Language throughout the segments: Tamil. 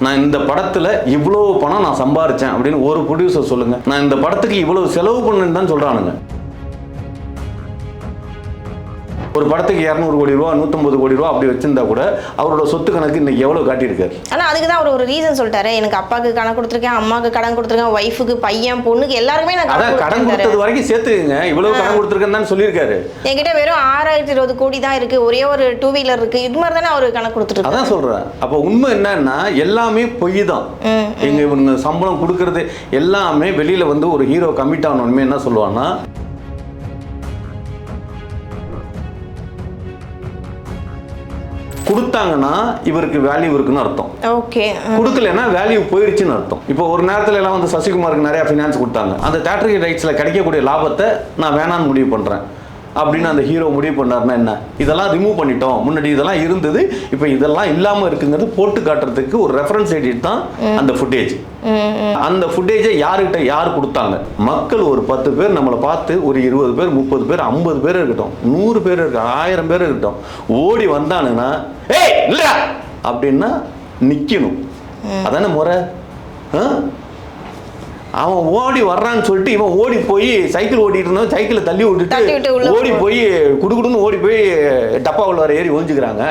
நான் இந்த படத்தில் இவ்வளோ பணம் நான் சம்பாரிச்சேன் அப்படின்னு ஒரு ப்ரொடியூசர் சொல்லுங்க. நான் இந்த படத்துக்கு இவ்வளவு செலவு பண்ணேன்னு தான் சொல்றானுங்க. ஒரு படத்துக்கு 200 கோடி ரூபா 150 கோடி ரூபா அப்படி வச்சிருந்தா கூட அவரோட சொத்து கணக்கு இன்னைக்கு எவ்வளவு காட்டியிருக்காரு. ஆனா அதுக்கு தான் அவர் ஒரு ரீசன் சொல்லிட்டாரு. எனக்கு அப்பாவுக்கு கடன் கொடுத்துருக்கேன், அம்மாவுக்கு கடன் கொடுத்துருக்கேன், ஒய்ஃபுக்கு, பையன், பொண்ணுக்கு எல்லாருமே நான் கடன் கொடுத்தது வரைக்கும் சேர்த்துங்க இவ்வளவு கடன் கொடுத்துருக்கேன்னு தான் சொல்லியிருக்காரு. என்கிட்ட வெறும் 6020 கோடி தான் இருக்கு, ஒரே ஒரு 2 வீலர் இருக்கு, இது மாதிரி தானே அவரு கணக்கு கொடுத்துட்டு. அதான் சொல்றேன். அப்ப உண்மை என்னன்னா எல்லாமே பொய் தான். எங்க இவங்க சம்பளம் கொடுக்கறது எல்லாமே வெளியில வந்து ஒரு ஹீரோ கமிட் ஆகணுமே என்ன சொல்லுவான்னா, கொடுத்தாங்கன்னா இவருக்கு வேல்யூ இருக்குன்னு அர்த்தம். ஓகே. கொடுக்கலன்னா வேல்யூ போயிடுச்சுன்னு அர்த்தம். இப்போ ஒரு நேரத்துல எல்லாம் வந்து சசிகுமாருக்கு நிறைய ஃபைனான்ஸ் கொடுத்தாங்க. அந்த தியேட்டர் ரைட்ஸ்ல கிடைக்கக்கூடிய லாபத்தை நான் வேணான்னு முடிவு பண்றேன் அப்படின்னு அந்த ஹீரோ முடிவு பண்ணாருன்னா என்ன, இதெல்லாம் ரிமூவ் பண்ணிட்டோம், முன்னாடி இதெல்லாம் இருந்தது இப்போ இதெல்லாம் இல்லாம இருக்குங்கிறது போட்டு காட்டுறதுக்கு ஒரு ரெஃபரன்ஸ் எடிட் தான் அந்த ஃபுட்டேஜ். அந்த ஃபுட்டேஜை யார் கொடுத்தாங்க? மக்கள் ஒரு 10 பேர் நம்மளை பார்த்து ஒரு 20 பேர் 30 பேர் 50 பேர் இருக்கட்டும், 100 பேர் இருக்கட்டும், 1000 பேர் இருக்கட்டும், ஓடி வந்தானுங்கன்னா ஏய் இல்ல அப்படின்னா நிக்கணும். அதானே முறை. அவன் ஓடி வர்றான்னு சொல்லிட்டு இவன் ஓடி போய் சைக்கிள் ஓட்டிட்டு இருந்தவன் சைக்கிளை தள்ளி விட்டுட்டு ஓடி போய் குடுகுடுன்னு ஓடி போய் டப்பா உள்ள வர ஏறி ஒழிஞ்சுக்கிறாங்க.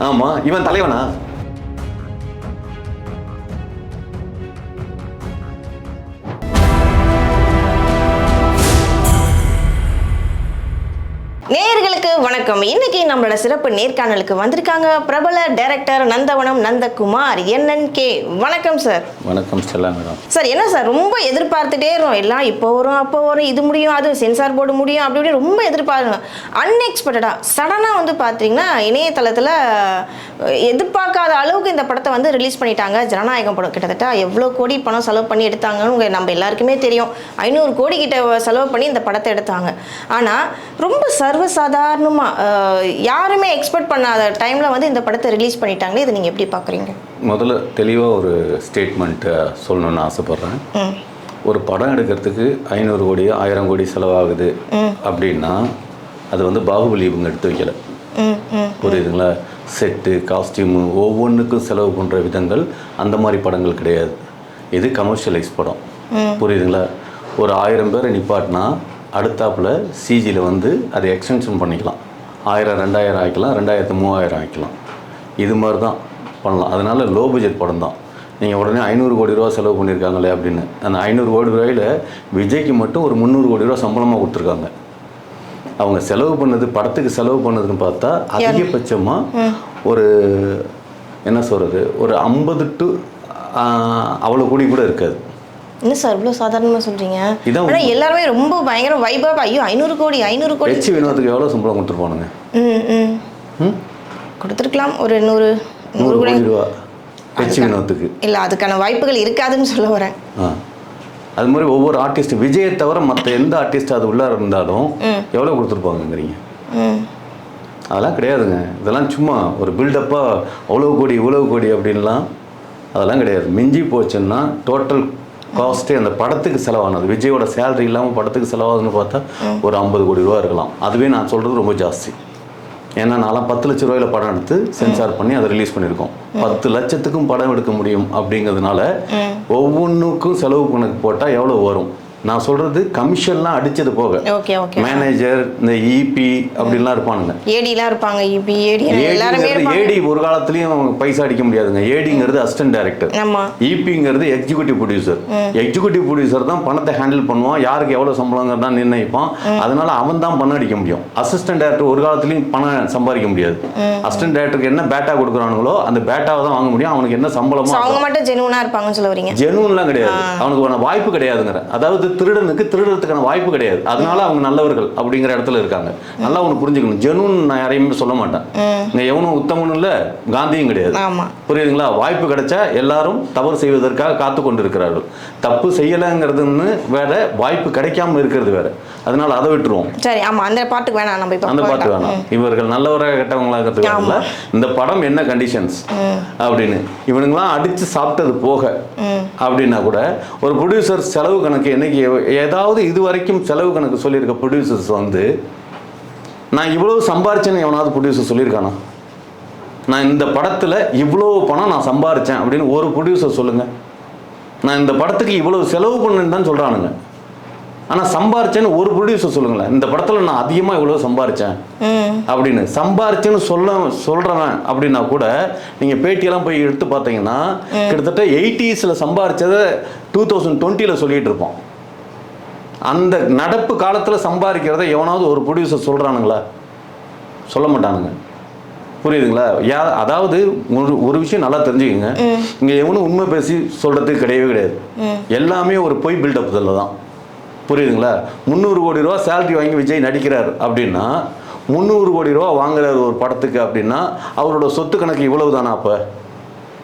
ஆமா, இவன் தலைவனா? நேயர்களுக்கு வணக்கம். இன்னைக்கு நம்மளோட சிறப்பு நேர்காணலுக்கு வந்திருக்காங்க பிரபல டைரக்டர் நந்தவனம் நந்தகுமார் NNK. வணக்கம் சார். வணக்கம் ஸ்டெல்லா மேடம். சார் என்ன சார் ரொம்ப எதிர்பார்த்துட்டே இருக்கோம், எல்லாம் இப்போ வரும் அப்போ வரும், இது முடியும் அது சென்சார் போர்டு முடியும் அப்படி இப்படி ரொம்ப எதிர்பார்க்கணும். அன்எக்ஸ்பெக்டடா சடனாக வந்து பார்த்தீங்கன்னா இணையதளத்தில் எதிர்பார்க்காத அளவுக்கு இந்த படத்தை வந்து ரிலீஸ் பண்ணிட்டாங்க. ஜனநாயகம் படம் கிட்டத்தட்ட எவ்வளோ கோடி பணம் செலவு பண்ணி எடுத்தாங்கன்னு நம்ம எல்லாருக்குமே தெரியும். 500 கோடி கிட்ட செலவு பண்ணி இந்த படத்தை எடுத்தாங்க. ஆனால் ரொம்ப சர்வசாதாரணமாக யாருமே எக்ஸ்பெக்ட் பண்ணாத டைமில் வந்து இந்த படத்தை ரிலீஸ் பண்ணிட்டாங்களே, இதை நீங்கள் எப்படி பார்க்குறீங்க? முதல்ல தெளிவாக ஒரு ஸ்டேட்மெண்ட்டை சொல்லணும்னு ஆசைப்பட்றேன். ஒரு படம் எடுக்கிறதுக்கு 500 கோடி 1000 கோடி செலவாகுது அப்படின்னா அது வந்து பாகுபலி இவங்க எடுத்து வைக்கல. புரியுதுங்களா? செட்டு காஸ்டியூமு ஒவ்வொன்றுக்கும் செலவு பண்ணுற விதங்கள் அந்த மாதிரி படங்கள் கிடையாது. இது கமர்ஷியலைஸ் படம். புரியுதுங்களா? ஒரு 1000 பேரை நிப்பாட்டினா அடுத்தாப்பில் சிஜியில் வந்து அதை எக்ஸ்டென்ஷன் பண்ணிக்கலாம். 1000 2000 ஆகிக்கலாம், 2000 3000 ஆகிக்கலாம். இது மாதிரி தான் பண்ணலாம். அதனால லோ பட்ஜெட் படம் தான். நீங்கள் உடனே 500 கோடி ரூபா செலவு பண்ணியிருக்காங்களே அப்படின்னு, அந்த 500 கோடி ரூபாயில் விஜய்க்கு மட்டும் ஒரு 300 கோடி ரூபா சம்பளமாக கொடுத்துருக்காங்க. அவங்க செலவு பண்ணது படத்துக்கு செலவு பண்ணதுன்னு பார்த்தா அதிகபட்சமாக ஒரு என்ன சொல்கிறது ஒரு 50 to அவ்வளோ கோடி கூட இருக்காது. என்ன சார் இவ்வளோ சாதாரணமாக சொல்கிறீங்க? ஆனால் எல்லாருமே ரொம்ப பயங்கர வைபாக ஐயோ 500 கோடி 500 கோடி. ஹெச் வினோத்துக்கு எவ்வளோ சம்பளம் கொடுத்துருப்பானுங்க? கொடுத்துருக்கலாம் ஒரு 100 கோடி ரூபா ஹெச் வினோத்துக்கு. இல்லை அதுக்கான வாய்ப்புகள் இருக்காதுன்னு சொல்ல வரேன். அது மாதிரி ஒவ்வொரு ஆர்டிஸ்ட் விஜயை தவிர மற்ற எந்த ஆர்டிஸ்ட் அது உள்ளார இருந்தாலும் எவ்வளோ கொடுத்துருப்பாங்கங்கிறீங்க? அதெல்லாம் கிடையாதுங்க. இதெல்லாம் சும்மா ஒரு பில்டப்பாக அவ்வளோ கோடி இவ்வளோ கோடி அப்படின்லாம் அதெல்லாம் கிடையாது. மிஞ்சி போச்சுன்னா டோட்டல் காஸ்ட்டே அந்த படத்துக்கு செலவானது விஜயோட சேலரி இல்லாமல் படத்துக்கு செலவாகுதுன்னு பார்த்தா ஒரு 50 கோடி ரூபா இருக்கலாம். அதுவே நான் சொல்கிறது ரொம்ப ஜாஸ்தி. ஏன்னா நான்லாம் 10 லட்ச ரூபாயில் படம் எடுத்து சென்சார் பண்ணி அதை ரிலீஸ் பண்ணியிருக்கோம். 10 லட்சத்துக்கும் படம் எடுக்க முடியும் அப்படிங்கிறதுனால ஒவ்வொன்றுக்கும் செலவு கணக்கு போட்டால் எவ்வளோ வரும்? நான் சொல்றது கமிஷன்லாம் அடிச்சது போக மேனேஜர் இந்த இபி அப்படின்லாம் இருப்பானுங்க, ஏடிலாம் இருப்பாங்க. இபி ஏடி ஒரு காலத்துலயும் பைசா அடிக்க முடியாதுங்க. ஏடிங்கிறது அசிஸ்டன்ட் டைரக்டர், இபிங்கிறது எக்ஸிக்யூட்டிவ் ப்ரொடியூசர். எக்ஸிக்யூட்டிவ் ப்ரொடியூசர் தான் பணத்தை ஹேண்டில் பண்ணுவான், யாருக்கு எவ்வளவு சம்பளங்கிறதா நிர்ணயிப்பான். அதனால அவன் தான் பணம் அடிக்க முடியும். அசிஸ்டன்ட் டைரக்டர் ஒரு காலத்துலயும் பணம் சம்பாதிக்க முடியாது. அசிஸ்டன்ட் டைரக்டருக்கு என்ன பேட்டா கொடுக்குறானுங்களோ அந்த பேட்டாவை தான் வாங்க முடியும். அவனுக்கு என்ன சம்பளமோ அவங்க மட்டும் ஜெனுவனா இருப்பாங்கன்னு சொல்ல வரீங்க? ஜெனுவன்லாம் கிடையாது, அவனுக்கு வாய்ப்பு கிடையாதுங்கிற. அதாவது திருடனுக்கு திருடுறதுக்கான வாய்ப்பு கிடையாது. அதனால அவங்க நல்லவர்கள் அப்படிங்கிற இடத்துல இருக்காங்க. நல்லா ஒன்று புரிஞ்சுக்கணும். ஜெனூன் நான் யாரையுமே சொல்ல மாட்டேன். இங்க எவனும் உத்தமனும் இல்லை, காந்தியும் கிடையாது. புரியுதுங்களா? வாய்ப்பு கிடைச்சா எல்லாரும் தவறு செய்வதற்காக காத்து கொண்டு இருக்கிறார்கள். தப்பு செய்யலைங்கிறதுன்னு வேற, வாய்ப்பு கிடைக்காம இருக்கிறது வேற. அதனால அதை விட்டுருவோம். சரி, ஆமா, அந்த பாட்டுக்கு வேணாம், நம்ம அந்த பாட்டு வேணாம். இவர்கள் நல்லவராக கெட்டவங்களாக இந்த படம் என்ன கண்டிஷன்ஸ் அப்படின்னு இவனுங்களாம் அடிச்சு சாப்பிட்டது போக அப்படின்னா கூட ஒரு ப்ரொடியூசர் செலவு கணக்கு என்னைக்கு ஏதாவது இது வரைக்கும் செலவு கணக்கு சொல்லியிருக்க ப்ரொடியூசர்ஸ் வந்து நான் இவ்வளவு சம்பாரிச்சேன்னு எவனாவது ப்ரொடியூசர் சொல்லியிருக்கானா? நான் இந்த படத்தில் இவ்வளோ பணம் நான் சம்பாரித்தேன் அப்படின்னு ஒரு ப்ரொடியூசர் சொல்லுங்கள். நான் இந்த படத்துக்கு இவ்வளோ செலவு பண்ணேன்னு தான் சொல்கிறானுங்க. ஆனால் சம்பாரிச்சேன்னு ஒரு ப்ரொடியூசர் சொல்லுங்களேன், இந்த படத்தில் நான் அதிகமாக இவ்வளோ சம்பாரித்தேன் அப்படின்னு. சம்பாரிச்சேன்னு சொல்கிறவன் அப்படின்னா கூட நீங்கள் பேட்டியெல்லாம் போய் எடுத்து பார்த்தீங்கன்னா கிட்டத்தட்ட 80s சம்பாரிச்சதை 2020 சொல்லிட்டு இருப்போம். அந்த நடப்பு காலத்தில் சம்பாதிக்கிறத எவனாவது ஒரு ப்ரொடியூசர் சொல்கிறானுங்களா? சொல்ல மாட்டானுங்க. புரியுதுங்களா? அதாவது ஒரு விஷயம் நல்லா தெரிஞ்சுக்கங்க, இங்கே எவனும் உண்மை பேசி சொல்கிறதுக்கு கிடையவே கிடையாது. எல்லாமே ஒரு பொய் பில்டப் இதில் தான். புரியுதுங்களா? 300 கோடி ரூபா சேலரி வாங்கி விஜய் நடிக்கிறார் அப்படின்னா 300 கோடி ரூபா வாங்குறாரு ஒரு படத்துக்கு அப்படின்னா அவரோட சொத்து கணக்கு இவ்வளவு தானா? அப்போ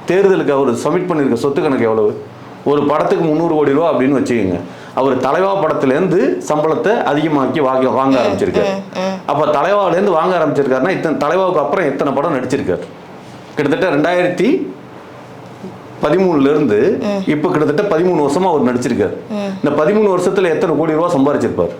தேர்தலுக்கு அவர் சப்மிட் பண்ணியிருக்க சொத்து கணக்கு எவ்வளவு? ஒரு படத்துக்கு 300 கோடி ரூபா அப்படின்னு வச்சுக்கோங்க. அவர் தலைவா படத்துலேருந்து சம்பளத்தை அதிகமாக்கி வாங்க ஆரம்பிச்சிருக்காரு. அப்போ தலைவாவிலேருந்து வாங்க ஆரம்பிச்சிருக்காருன்னா இத்தனை தலைவாவுக்கு அப்புறம் எத்தனை படம் நடிச்சிருக்காரு? கிட்டத்தட்ட 2013 இப்போ கிட்டத்தட்ட 13 வருஷமா அவர் நடிச்சிருக்காரு. இந்த 13 வருஷத்துல எத்தனை கோடி ரூபா சம்பாரிச்சிருப்பார்?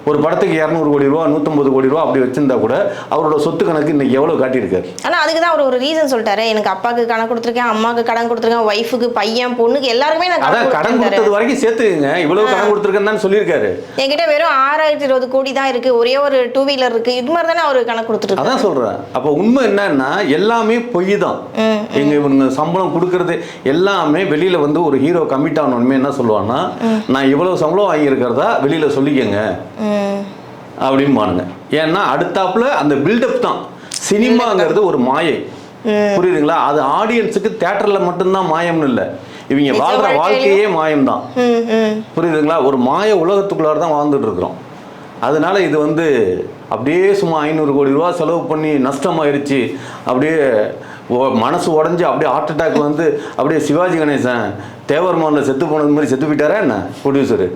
ஒரு படத்துக்கு 200 கோடி ரூபா 150 கோடி ரூபா அப்படி வச்சிருந்தா கூட அவரோட சொத்து கணக்கு இன்னைக்கு எவ்வளவு காட்டியிருக்காரு? ஆனா அதுக்கு தான் அவர் ஒரு ரீசன் சொல்லிட்டாரு. எனக்கு அப்பாவுக்கு கடன் கொடுத்துருக்கேன், அம்மாவுக்கு கடன் கொடுத்துருக்கேன், ஒய்ஃபுக்கு, பையன், பொண்ணுக்கு எல்லாருக்குமே நான் கடன் கொடுத்தது வரைக்கும் சேர்த்துங்க. இவ்வளவு கடன் கொடுத்துருக்கேன்னு சொல்லியிருக்காரு. என்கிட்ட வெறும் 6020 கோடி தான் இருக்கு, ஒரே ஒரு 2 வீலர் இருக்கு, இது மாதிரி தானே அவரு கணக்கு கொடுத்துருக்கு. அதான் சொல்றேன். அப்போ உண்மை என்னன்னா எல்லாமே பொய் தான். எங்க இவங்க சம்பளம் கொடுக்கறது எல்லாமே வெளியில வந்து ஒரு ஹீரோ கமிட் ஆனோன்னு என்ன சொல்லுவான்னா, நான் இவ்வளவு சம்பளம் வாங்கியிருக்கிறதா வெளியில சொல்லிக்கங்க அப்படின்னு பாருங்க. ஏன்னா அடுத்தாப்புல அந்த பில்டப் தான். சினிமாங்கிறது ஒரு மாயை. புரியுதுங்களா? அது ஆடியன்ஸுக்கு தியேட்டர்ல மட்டும்தான் மாயம்னு இல்லை, இவங்க வாழ்ற வாழ்க்கையே மாயம் தான். புரியுதுங்களா? ஒரு மாய உலகத்துக்குள்ளார தான் வாழ்ந்துட்டு இருக்கிறோம். அதனால இது வந்து அப்படியே சும்மா 500 கோடி ரூபா செலவு பண்ணி நஷ்டமாயிருச்சு, அப்படியே மனசு உடஞ்சி அப்படியே ஹார்ட் அட்டாக் வந்து அப்படியே சிவாஜி கணேசன் தேவர்மானில் செத்து போனது மாதிரி செத்து போயிட்டாரா என்ன ப்ரொடியூசரு?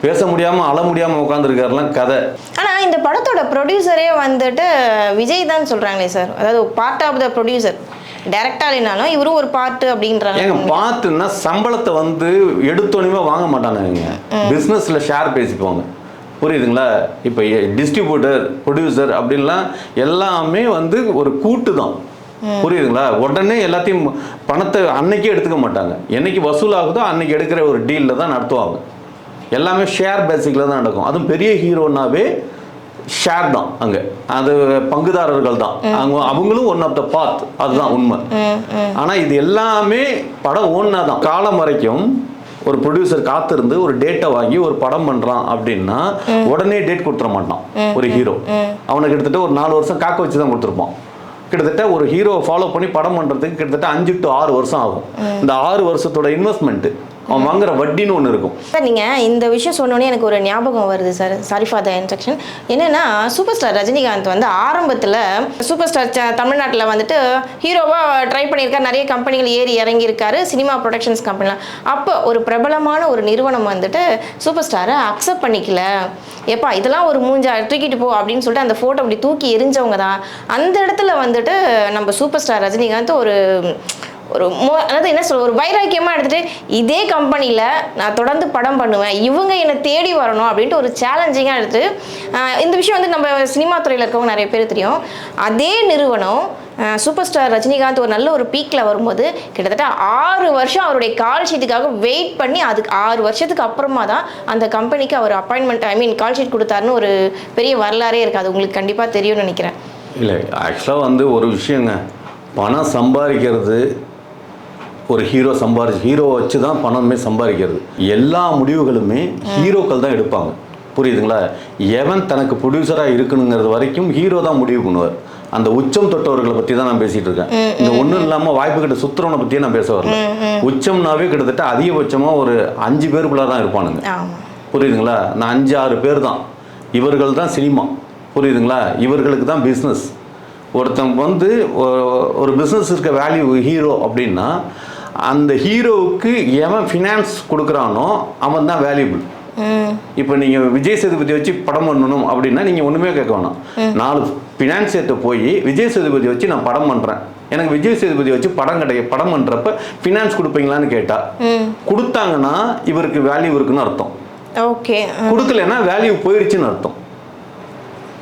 பேச முடியாம அழ முடியாம உட்காந்துருக்காருலாம் கதை. ஆனா இந்த படத்தோட ப்ரொடியூசரே வந்துட்டு விஜய் தான் சொல்றாங்களே சார், அதாவது பார்ட் ஆஃப் த ப்ரொடியூசர், டைரக்டா இல்லைனாலும் இவரும் ஒரு பார்ட் அப்படின்றாங்க. ஏங்க பார்ட்டுன்னா சம்பளத்தை வந்து எடுத்தோன்னே வாங்க மாட்டானுங்க, பிஸ்னஸ்ல ஷேர் பேசிப்போங்க. புரியுதுங்களா? இப்போ டிஸ்ட்ரிபியூட்டர், ப்ரொடியூசர் அப்படின்லாம் எல்லாமே வந்து ஒரு கூட்டு தான். புரியுதுங்களா? உடனே எல்லாத்தையும் பணத்தை அன்னைக்கே எடுத்துக்க மாட்டாங்க. என்னைக்கு வசூலாகுதோ அன்னைக்கு எடுக்கிற ஒரு டீலில் தான் நடத்துவாங்க. எல்லாமே ஷேர் பேசிக்கில் தான் நடக்கும். அதுவும் பெரிய ஹீரோனாவே ஷேர் தான். அங்கே அது பங்குதாரர்கள் தான். அவங்களும் ஒன் ஆஃப் த பார்ட். அதுதான் உண்மை. ஆனால் இது எல்லாமே படம் ஓன்னா தான். காலம் வரைக்கும் ஒரு ப்ரொடியூசர் காத்திருந்து ஒரு டேட்டை வாங்கி ஒரு படம் பண்ணுறான் அப்படின்னா உடனே டேட் கொடுத்துட மாட்டான். ஒரு ஹீரோ அவனுக்கு கிட்டத்தட்ட ஒரு 4 வருஷம் காக்க வச்சு தான் கொடுத்துருப்பான். கிட்டத்தட்ட ஒரு ஹீரோவை ஃபாலோ பண்ணி படம் பண்ணுறதுக்கு கிட்டத்தட்ட 5 to 6 வருஷம் ஆகும். இந்த 6 வருஷத்தோட இன்வெஸ்ட்மெண்ட்டு அவன் வாங்குற வட்டின்னு ஒன்று இருக்கும். சார் நீங்கள் இந்த விஷயம் சொன்னோன்னே எனக்கு ஒரு ஞாபகம் வருது sir, sorry for the instruction. என்னென்னா சூப்பர் ஸ்டார் ரஜினிகாந்த் வந்து ஆரம்பத்தில் சூப்பர் ஸ்டார் தமிழ்நாட்டில் வந்துட்டு ஹீரோவாக ட்ரை பண்ணியிருக்காரு, நிறைய கம்பெனிகள் ஏறி இறங்கியிருக்காரு, சினிமா ப்ரொடக்ஷன்ஸ் கம்பெனிலாம். அப்போ ஒரு பிரபலமான ஒரு நிறுவனம் வந்துட்டு சூப்பர் ஸ்டாரை அக்செப்ட் பண்ணிக்கல, எப்பா இதெல்லாம் ஒரு மூஞ்சா தூக்கிட்டு போ அப்படின்னு சொல்லிட்டு அந்த ஃபோட்டோ அப்படி தூக்கி எரிஞ்சவங்க தான். அந்த இடத்துல வந்துட்டு நம்ம சூப்பர் ஸ்டார் ரஜினிகாந்த் அதாவது என்ன சொல்ல, ஒரு வைராக்கியமாக எடுத்துகிட்டு இதே கம்பெனியில் நான் தொடர்ந்து படம் பண்ணுவேன், இவங்க என்னை தேடி வரணும் அப்படின்ட்டு ஒரு சேலஞ்சிங்காக எடுத்து இந்த விஷயம் வந்து நம்ம சினிமா துறையில் இருக்கவங்க நிறைய பேர் தெரியும். அதே நிறுவனம் சூப்பர் ஸ்டார் ரஜினிகாந்த் ஒரு நல்ல ஒரு பீக்கில் வரும்போது கிட்டத்தட்ட 6 வருஷம் அவருடைய கால் ஷீட்டுக்காக வெயிட் பண்ணி அதுக்கு 6 வருஷத்துக்கு அப்புறமா தான் அந்த கம்பெனிக்கு அவர் அப்பாயின்மெண்ட் கால் ஷீட் கொடுத்தாருன்னு ஒரு பெரிய வரலாறே இருக்குது. அது உங்களுக்கு கண்டிப்பாக தெரியும்னு நினைக்கிறேன். இல்லை, ஆக்சுவலாக வந்து ஒரு விஷயங்க, பணம் சம்பாதிக்கிறது ஒரு ஹீரோ வச்சு தான் பணமே சம்பாதிக்கிறது. எல்லா முடிவுகளுமே ஹீரோக்கள் தான் எடுப்பாங்க. புரியுதுங்களா? எவன் தனக்கு ப்ரொடியூசராக இருக்கணுங்கிறது வரைக்கும் ஹீரோ தான் முடிவு பண்ணுவார். அந்த உச்சம் தொட்டவர்களை பற்றி தான் நான் பேசிகிட்டு இருக்கேன். இந்த ஒன்றும் இல்லாமல் வாய்ப்பு கிட்ட சுற்றுறவனை பற்றியே நான் பேச வரல. உச்சம்னாவே கிட்டத்தட்ட அதிகபட்சமாக ஒரு 5 பேருக்குள்ளே தான் இருப்பானுங்க. புரியுதுங்களா? நான் 5-6 பேர் தான். இவர்கள் தான் சினிமா. புரியுதுங்களா? இவர்களுக்கு தான் பிஸ்னஸ். ஒருத்தவங்க வந்து ஒரு பிஸ்னஸ் இருக்க வேல்யூ ஹீரோ அப்படின்னா அந்த ஹீரோவுக்கு எவன் ஃபினான்ஸ் கொடுக்குறானோ அவன் தான் வேல்யூபிள். இப்போ நீங்கள் விஜய் சேதுபதி வச்சு படம் பண்ணணும் அப்படின்னா நீங்கள் ஒன்றுமே கேட்க வேணாம். 4 ஃபினான்சியத்தை போய் விஜய் சேதுபதி வச்சு நான் படம் பண்ணுறேன், எனக்கு விஜய் சேதுபதி வச்சு படம் பண்ணுறப்ப ஃபினான்ஸ் கொடுப்பீங்களான்னு கேட்டால் கொடுத்தாங்கன்னா இவருக்கு வேல்யூ இருக்குன்னு அர்த்தம். ஓகே, கொடுக்கலன்னா வேல்யூ போயிடுச்சுன்னு அர்த்தம்.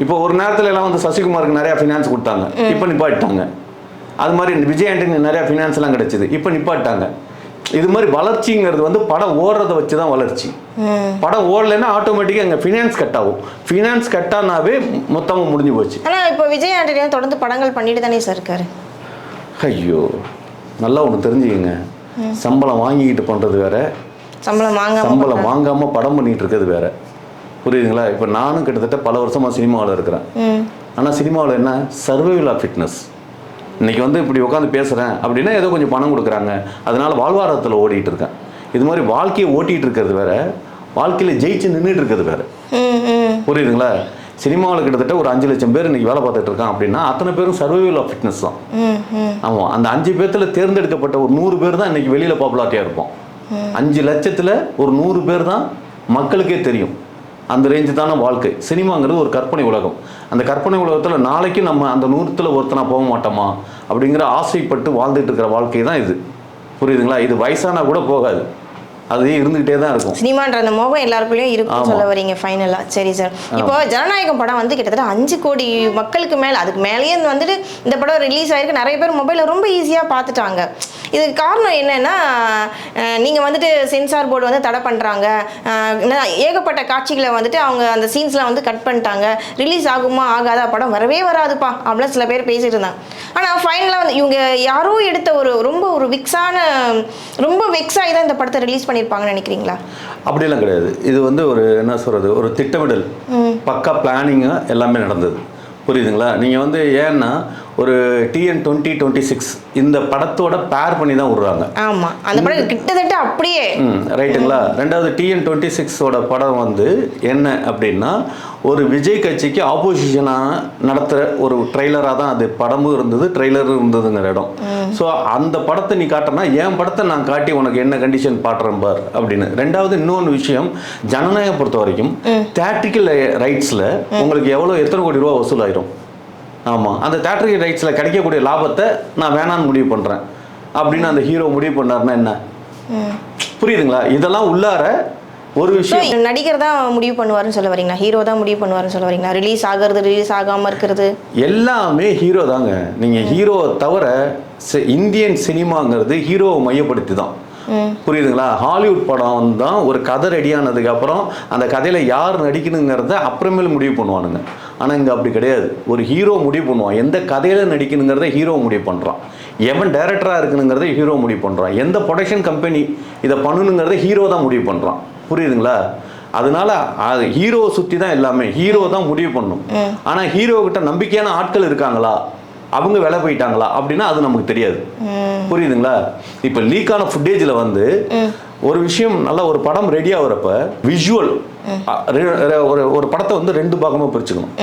இப்போ ஒரு நேரத்தில் எல்லாம் வந்து சசிகுமாருக்கு நிறையா ஃபினான்ஸ் கொடுத்தாங்க, இப்போ நிப்பாட்டிட்டாங்க. அது மாதிரி விஜய் ஆண்டனி நிறைய ஃபினான்ஸ் எல்லாம் கிடைச்சது, இப்போ நிப்பாட்டாங்க. இது மாதிரி வளர்ச்சிங்கிறது வந்து படம் ஓடுறத வச்சு தான் வளர்ச்சி. படம் ஓடலைன்னா ஆட்டோமேட்டிக்காக அங்கே ஃபினான்ஸ் கட் ஆகும். ஃபினான்ஸ் கட் ஆனாவே மொத்தமாக முடிஞ்சு போச்சு. ஆனால் இப்போ விஜய் ஆண்டனி தொடர்ந்து படங்கள் பண்ணிட்டு தானே சார் இருக்காரு. ஐயோ, நல்லா ஒன்று தெரிஞ்சுக்கங்க, சம்பளம் வாங்கிக்கிட்டு பண்ணுறது வேற, சம்பளம் வாங்காமல் படம் பண்ணிட்டு இருக்கிறது வேற. புரியுதுங்களா? இப்போ நானும் கிட்டத்தட்ட பல வருஷமாக சினிமாவில் இருக்கிறேன். ஆனால் சினிமாவில் என்ன, சர்வைவல் ஆஃப் ஃபிட்னஸ். இன்றைக்கி வந்து இப்படி உட்காந்து பேசுகிறேன் அப்படின்னா ஏதோ கொஞ்சம் பணம் கொடுக்குறாங்க, அதனால் வாழ்வாரத்தில் ஓடிட்டு இருக்கேன். இது மாதிரி வாழ்க்கையை ஓட்டிகிட்டு இருக்கிறது வேற, வாழ்க்கையில் ஜெயிச்சு நின்றுட்டு இருக்கிறது வேற. புரியுதுங்களா? சினிமாவில் கிட்டத்தட்ட ஒரு 5 லட்சம் பேர் இன்றைக்கி வேலை பார்த்துட்டு இருக்கான் அப்படின்னா அத்தனை பேரும் சர்வைவல் ஆஃப் ஃபிட்னஸ் தான். ஆமாம், அந்த 5 பேர்த்தில் தேர்ந்தெடுக்கப்பட்ட ஒரு 100 பேர் தான் இன்றைக்கி வெளியில் பாப்புலாரிட்டியாக இருப்போம். 5 லட்சத்தில் ஒரு 100 பேர் தான் மக்களுக்கே தெரியும். அந்த ரேஞ்சு தானே வாழ்க்கை. சினிமாங்கிறது ஒரு கற்பனை உலகம். அந்த கற்பனை உலகத்தில் நாளைக்கு நம்ம அந்த 100ல் ஒருத்தனா போக மாட்டோமா அப்படிங்கிற ஆசைப்பட்டு வாழ்ந்துட்டு இருக்கிற வாழ்க்கை தான் இது. புரியுதுங்களா? இது வயசானா கூட போகாது, அது இருந்துகிட்டே தான் இருக்கும். சினிமான்ற அந்த மோகம் எல்லாருக்குள்ளேயும் இருக்குன்னு சொல்ல வரீங்க ஃபைனலா. சரி சார், இப்போ ஜனநாயகம் படம் வந்து கிட்டத்தட்ட 5 கோடி மக்களுக்கு மேலே, அதுக்கு மேலேயே வந்துட்டு இந்த படம் ரிலீஸ் ஆயிருக்கு. நிறைய பேர் மொபைலில் ரொம்ப ஈஸியாக பார்த்துட்டாங்க. இதுக்கு காரணம் என்னன்னா, நீங்கள் வந்துட்டு சென்சார் போர்டு வந்து தடை பண்ணுறாங்க, ஏகப்பட்ட காட்சிகளை வந்துட்டு அவங்க அந்த சீன்ஸ்லாம் வந்து கட் பண்ணிட்டாங்க, ரிலீஸ் ஆகுமா ஆகாதா, படம் வரவே வராதுப்பா அப்படிலாம் சில பேர் பேசிட்டு இருந்தாங்க. ஆனால் ஃபைனலாக வந்து இவங்க யாரோ எடுத்த ஒரு விக்ஸான, ரொம்ப வெக்ஸாகி தான் இந்த படத்தை ரிலீஸ் பண்ணியிருப்பாங்கன்னு நினைக்கிறீங்களா? அப்படியெல்லாம் கிடையாது. இது வந்து ஒரு என்ன சொல்கிறது, ஒரு திட்டமிடல், பக்கா பிளானிங்காக எல்லாமே நடந்தது. புரியுதுங்களா? நீங்கள் வந்து ஏன்னா ஒரு TN 2026 இந்த படத்தோட பேர் பண்ணி தான் விடுறாங்க. ஆமாம், அந்த படம் கிட்டத்தட்ட அப்படியே ரைட்டுங்களா? ரெண்டாவது TN 26ஓட படம் வந்து என்ன அப்படின்னா, ஒரு விஜய் கட்சிக்கு ஆப்போசிஷனாக நடத்துகிற ஒரு ட்ரெய்லராக தான் அது படமும் இருந்தது, ட்ரெய்லரும் இருந்ததுங்கிற இடம். ஸோ அந்த படத்தை நீ காட்டுறனா என் படத்தை நான் காட்டி உனக்கு என்ன கண்டிஷன் பாடுறேன் பார் அப்படின்னு. ரெண்டாவது இன்னொன்று விஷயம், ஜனநாயகம் பொறுத்த வரைக்கும் தியேட்ரிக்கல் ரைட்ஸில் உங்களுக்கு எத்தனை கோடி ரூபா வசூலாயிரும். ஆமாம், அந்த தியேட்டரிக்கல் ரைட்ஸில் கிடைக்கக்கூடிய லாபத்தை நான் வேணான்னு முடிவு பண்ணுறேன் அப்படின்னு அந்த ஹீரோ முடிவு பண்ணாருன்னா என்ன? புரியுதுங்களா? இதெல்லாம் உள்ளார ஒரு விஷயம். நடிகர் தான் முடிவு பண்ணுவாருன்னு சொல்ல வரீங்களா? ஹீரோ தான் முடிவு பண்ணுவாருன்னு சொல்ல வரீங்களா? ரிலீஸ் ஆகிறது, ரிலீஸ் ஆகாமல் இருக்கிறது எல்லாமே ஹீரோ தாங்க. நீங்கள் ஹீரோவை தவிர இந்தியன் சினிமாங்கிறது ஹீரோவை மையப்படுத்தி தான். புரியுதுங்களா? ஹாலிவுட் படம் தான் ஒரு கதை ரெடியானதுக்கு அப்புறம் அந்த கதையில் யார் நடிக்கணுங்கிறத அப்புறமேல முடிவு பண்ணுவானுங்க. ஆனால் இங்கே அப்படி கிடையாது. ஒரு ஹீரோ முடிவு பண்ணுவான், எந்த கதையில் நடிக்கணுங்கிறத ஹீரோ முடிவு பண்ணுறான், எவன் டைரக்டராக இருக்கணுங்கிறத ஹீரோ முடிவு பண்ணுறான், எந்த ப்ரொடக்ஷன் கம்பெனி இதை பண்ணணுங்கிறத ஹீரோ தான் முடிவு பண்ணுறான். புரியுதுங்களா? அதனால அது ஹீரோவை சுற்றி தான் எல்லாமே, ஹீரோ தான் முடிவு பண்ணணும். ஆனால் ஹீரோ கிட்ட நம்பிக்கையான ஆட்கள் இருக்காங்களா, அவங்க வேலை போயிட்டாங்களா அப்படின்னா அது நமக்கு தெரியாது. புரியுதுங்களா? இப்போ லீக்கான ஃபுட்டேஜில் வந்து ஒரு விஷயம், நல்ல ஒரு படம் ரெடி ஆகுறப்ப விஷுவல் ஒரு படத்தை வந்து 2 பாகமாக பிரிச்சுக்கணும்.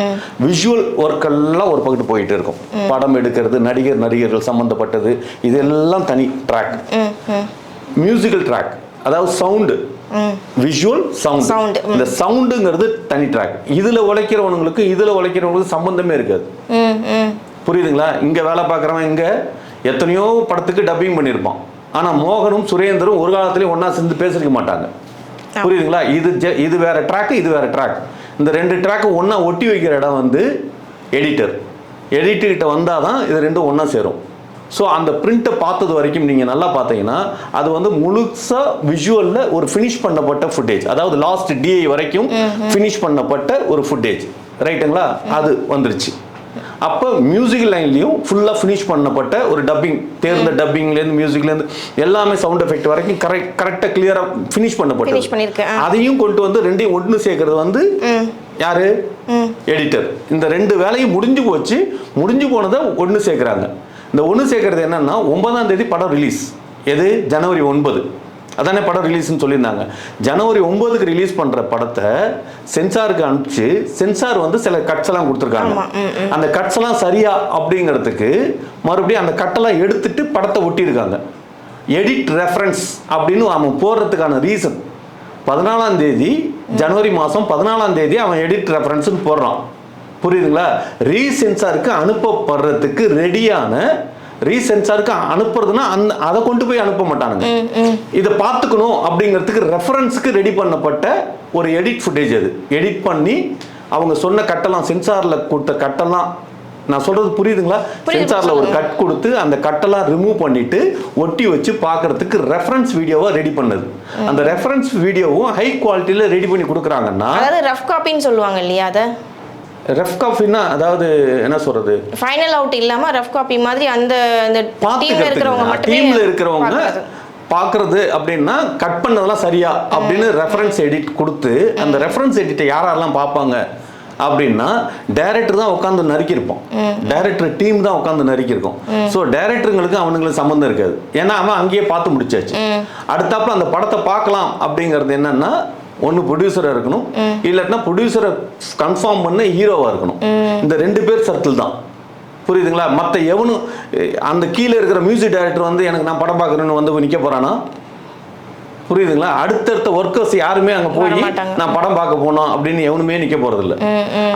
விஷுவல் ஒர்க்கெல்லாம் ஒரு பக்கத்து போயிட்டு இருக்கும், படம் எடுக்கிறது, நடிகர்கள் சம்மந்தப்பட்டது, இதெல்லாம் தனி ட்ராக். மியூசிக்கல் ட்ராக், அதாவது சவுண்டு, விஷுவல் சவுண்ட், இந்த சவுண்டுங்கிறது தனி ட்ராக். இதில் உழைக்கிறவங்களுக்கு சம்பந்தமே இருக்காது. புரியுதுங்களா? இங்கே வேலை பார்க்குறவன் இங்கே எத்தனையோ படத்துக்கு டப்பிங் பண்ணியிருப்பான், ஆனால் மோகனும் சுரேந்தரும் ஒரு காலத்துலேயும் ஒன்றா சேர்ந்து பேசிருக்க மாட்டாங்க. புரியுதுங்களா? இது வேற ட்ராக், இது வேற ட்ராக். இந்த 2 ட்ராக்கு ஒன்றா ஒட்டி வைக்கிற இடம் வந்து எடிட்டர்கிட்ட வந்தால் தான் இது 2 ஒன்றா சேரும். ஸோ அந்த பிரிண்ட்டை பார்த்தது வரைக்கும் நீங்கள் நல்லா பார்த்தீங்கன்னா அது வந்து முழுசாக விஷுவலில் ஒரு ஃபினிஷ் பண்ணப்பட்ட ஃபுட்டேஜ், அதாவது லாஸ்ட் DI வரைக்கும் ஃபினிஷ் பண்ணப்பட்ட ஒரு ஃபுட்டேஜ். ரைட்டுங்களா? அது வந்துருச்சு. அப்போ மியூசிக் லைன்லையும் ஃபுல்லாக ஃபினிஷ் பண்ணப்பட்ட ஒரு டப்பிங், தேர்ந்த டப்பிங்லேருந்து மியூசிக்லேருந்து எல்லாமே சவுண்ட் எஃபெக்ட் வரைக்கும் கரெக்டாக கிளியராக ஃபினிஷ் பண்ணப்பட்டது. அதையும் கொண்டு வந்து 2ஐயும் ஒன்று சேர்க்கறது வந்து யாரு? எடிட்டர். இந்த 2 வேலையும் முடிஞ்சு போனதை ஒன்று சேர்க்குறாங்க. இந்த ஒன்று சேர்க்கறது என்னன்னா 9ஆம் தேதி படம் ரிலீஸ். எது? ஜனவரி 9 அதானே படம் ரிலீஸ்ன்னு சொல்லியிருந்தாங்க. ஜனவரி 9க்கு ரிலீஸ் பண்ணுற படத்தை சென்சாருக்கு அனுப்பிச்சு, சென்சார் வந்து சில கட்ஸ் எல்லாம் கொடுத்துருக்காங்க. அந்த கட்ஸ் எல்லாம் சரியா அப்படிங்கிறதுக்கு மறுபடியும் அந்த கட்டெல்லாம் எடுத்துட்டு படத்தை ஒட்டியிருக்காங்க. எடிட் ரெஃபரன்ஸ் அப்படின்னு அவன் போடுறதுக்கான ரீசன் 14ஆம் தேதி, ஜனவரி மாதம் 14ஆம் தேதி அவன் எடிட் ரெஃபரன்ஸ்ன்னு போடுறான். புரியுதுங்களா? ரீசென்சாருக்கு அனுப்பப்படுறதுக்கு ரெடியான, ரீசென்சாருக்கு அனுப்புறதுன்னா அதை கொண்டு போய் அனுப்ப மாட்டானுங்க, இதை பார்த்துக்கணும் அப்படிங்கிறதுக்கு ரெஃபரன்ஸுக்கு ரெடி பண்ணப்பட்ட ஒரு எடிட் ஃபுட்டேஜ். அது எடிட் பண்ணி அவங்க சொன்ன கட்டெல்லாம், சென்சாரில் கொடுத்த கட்டெல்லாம் நான் சொல்றது புரியுதுங்களா? சென்சார்ல ஒரு கட் கொடுத்து அந்த கட்டெல்லாம் ரிமூவ் பண்ணிட்டு ஒட்டி வச்சு பார்க்கறதுக்கு ரெஃபரன்ஸ் வீடியோவா ரெடி பண்ணது. அந்த ரெஃபரன்ஸ் வீடியோவும் ஹை குவாலிட்டியில ரெடி பண்ணி கொடுக்குறாங்கன்னா, அதாவது ரஃப் காப்பின்னு சொல்லுவாங்க இல்லையா? அதை ரஃப் காப்பின்னா அதாவது என்ன சொல்றது, ஃபைனல் அவுட் இல்லாம ரஃப் காப்பி மாதிரி அந்த டீம்ல இருக்கிறவங்க மட்டுமே டீம்ல இருக்கிறவங்க பார்க்கறது அப்படின்னா கட் பண்ணதெல்லாம் சரியா அப்படின்னு ரெஃபரன்ஸ் எடிட் கொடுத்து, அந்த ரெஃபரன்ஸ் எடிட்டை யாரெல்லாம் பார்ப்பாங்க அப்படின்னா டைரக்டர் தான் உட்காந்து நறுக்கியிருப்போம். டைரக்டர் டீம் தான் உட்காந்து நறுக்கியிருக்கோம். ஸோ டைரக்டருங்களுக்கு அவனுங்களுக்கு சம்மந்தம் இருக்காது. ஏன்னா அவன் அங்கேயே பார்த்து முடிச்சாச்சு. அடுத்தாப்புல அந்த படத்தை பார்க்கலாம் அப்படிங்கிறது என்னன்னா, ஒன்று ப்ரொடியூசராக இருக்கணும், இல்லாட்டினா ப்ரொடியூசரை கன்ஃபார்ம் பண்ண ஹீரோவாக இருக்கணும். இந்த 2 பேர் சர்க்கிள் தான். புரியுதுங்களா? மற்ற எவனும் அந்த கீழே இருக்கிற மியூசிக் டைரக்டர் வந்து எனக்கு நான் படம் பார்க்குறேன்னு வந்து நிற்க போகிறானா? புரியுதுங்களா? அடுத்தடுத்த ஒர்க்கர்ஸ் யாருமே அங்கே போய் நான் படம் பார்க்க போனோம் அப்படின்னு எவனுமே நிற்க போகிறதில்ல.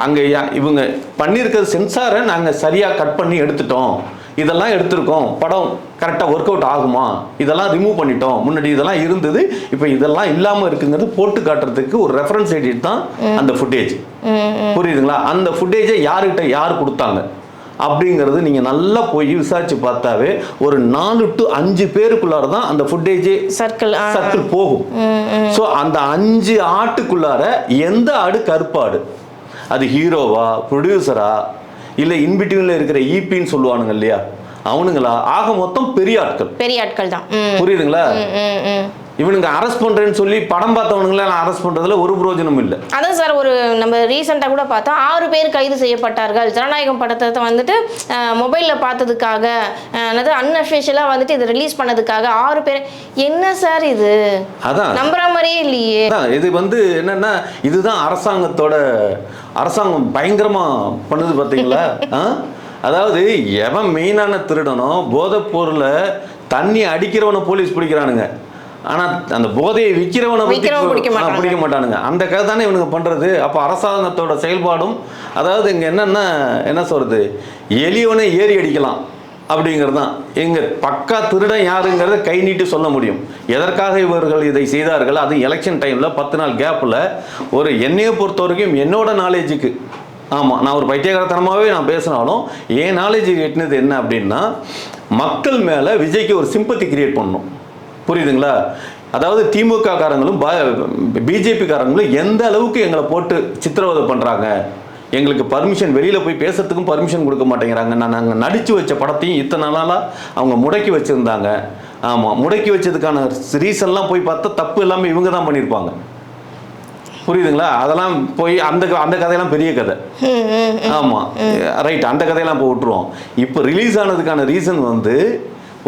அங்கே இவங்க பண்ணியிருக்கிறது சென்சாரை நாங்கள் சரியாக கட் பண்ணி எடுத்துட்டோம், இதெல்லாம் எடுத்திருக்கோம், படம் கரெக்டாக ஒர்க் அவுட் ஆகுமா, இதெல்லாம் ரிமூவ் பண்ணிட்டோம், முன்னாடி இதெல்லாம் இருந்தது இப்போ இதெல்லாம் இல்லாமல் இருக்குங்கிறது போட்டு காட்டுறதுக்கு ஒரு ரெஃபரன்ஸ் எடிட் தான் அந்த ஃபுட்டேஜ். புரியுதுங்களா? அந்த ஃபுட்டேஜை யார்கிட்ட யார் கொடுத்தாங்க அப்படிங்கிறது நீங்கள் நல்லா போய் விசாரிச்சு பார்த்தாவே ஒரு 4 to 5 பேருக்குள்ளார தான் அந்த ஃபுட்டேஜே சர்க்கிள் போகும். ஸோ அந்த 5 ஆட்டுக்குள்ளார எந்த ஆடு கருப்பாடு, அது ஹீரோவா, ப்ரொடியூசரா, இல்லை இன்பிட்வீன்ல இருக்கிற ஈபின்னு சொல்லுவானுங்க இல்லையா, அவனுங்களா, ஆக மொத்தம் பெரிய ஆட்கள் தான். புரியுதுங்களா? இவனுங்க அரெஸ்ட் பண்றேன்னு சொல்லி படம் பார்த்தவனுங்கள அரெஸ்ட் பண்றதுல ஒரு பிரயோஜனம் இல்லை. அதான் சார், ஒரு நம்ம ரீசெண்டாக கூட பார்த்தா 6 பேர் கைது செய்யப்பட்டார்கள். ஜனநாயகம் படத்தை வந்துட்டு மொபைலில் பார்த்ததுக்காக, அதாவது அன்அஃபிஷியலாக வந்துட்டு இதை ரிலீஸ் பண்ணதுக்காக 6 பேர். என்ன சார் இது? அதான் நம்புற மாதிரியே இல்லையே. இது வந்து என்னன்னா, இதுதான் அரசாங்கம் பயங்கரமா பண்ணுது பார்த்தீங்களா? அதாவது எவன் மெயினான திருடனோ, போதைப் பொருளை தண்ணி அடிக்கிறவனை போலீஸ் பிடிக்கிறானுங்க, ஆனா அந்த போதையை விற்கிறவனை பிடிக்க மாட்டானுங்க. அந்த கதை தானே இவனுங்க பண்றது. அப்போ அரசாங்கத்தோட செயல்பாடும், அதாவது இங்க என்னன்னா, என்ன சொல்றது, எளியவனை ஏறி அடிக்கலாம் அப்படிங்கிறது தான். எங்க பக்கா திருடன் யாருங்கிறத கை நீட்டி சொல்ல முடியும். எதற்காக இவர்கள் இதை செய்தார்கள், அது எலெக்ஷன் டைம்ல 10 நாள் கேப்ல. ஒரு என்னையை பொறுத்த வரைக்கும் என்னோட நாலேஜுக்கு, ஆமாம், நான் ஒரு பைத்தியகாரத்தனமாகவே நான் பேசினாலும் என் நாலேஜுக்கு எட்டினது என்ன அப்படின்னா, மக்கள் மேலே விஜய்க்கு ஒரு சிம்பத்தி கிரியேட் பண்ணணும். புரியுதுங்களா? அதாவது திமுக காரங்களும் பிஜேபி காரங்களும் எந்த அளவுக்கு எங்களை போட்டு சித்திரவதை பண்ணுறாங்க, எங்களுக்கு பர்மிஷன், வெளியில் போய் பேசுறதுக்கும் பர்மிஷன் கொடுக்க மாட்டேங்கிறாங்க. நாங்கள் நடித்து வச்ச படத்தையும் இத்தனை நாளாக அவங்க முடக்கி வச்சுருந்தாங்க. ஆமாம், முடக்கி வச்சதுக்கான ரீசன்லாம் போய் பார்த்தா தப்பு எல்லாமே இவங்க தான் பண்ணியிருப்பாங்க. புரியுதுங்களா? அதெல்லாம் போய் அந்த கதையெல்லாம் பெரிய கதை. ஆமாம், ரைட், அந்த கதையெல்லாம் போய் விட்டுருவோம். இப்போ ரிலீஸ் ஆனதுக்கான ரீசன் வந்து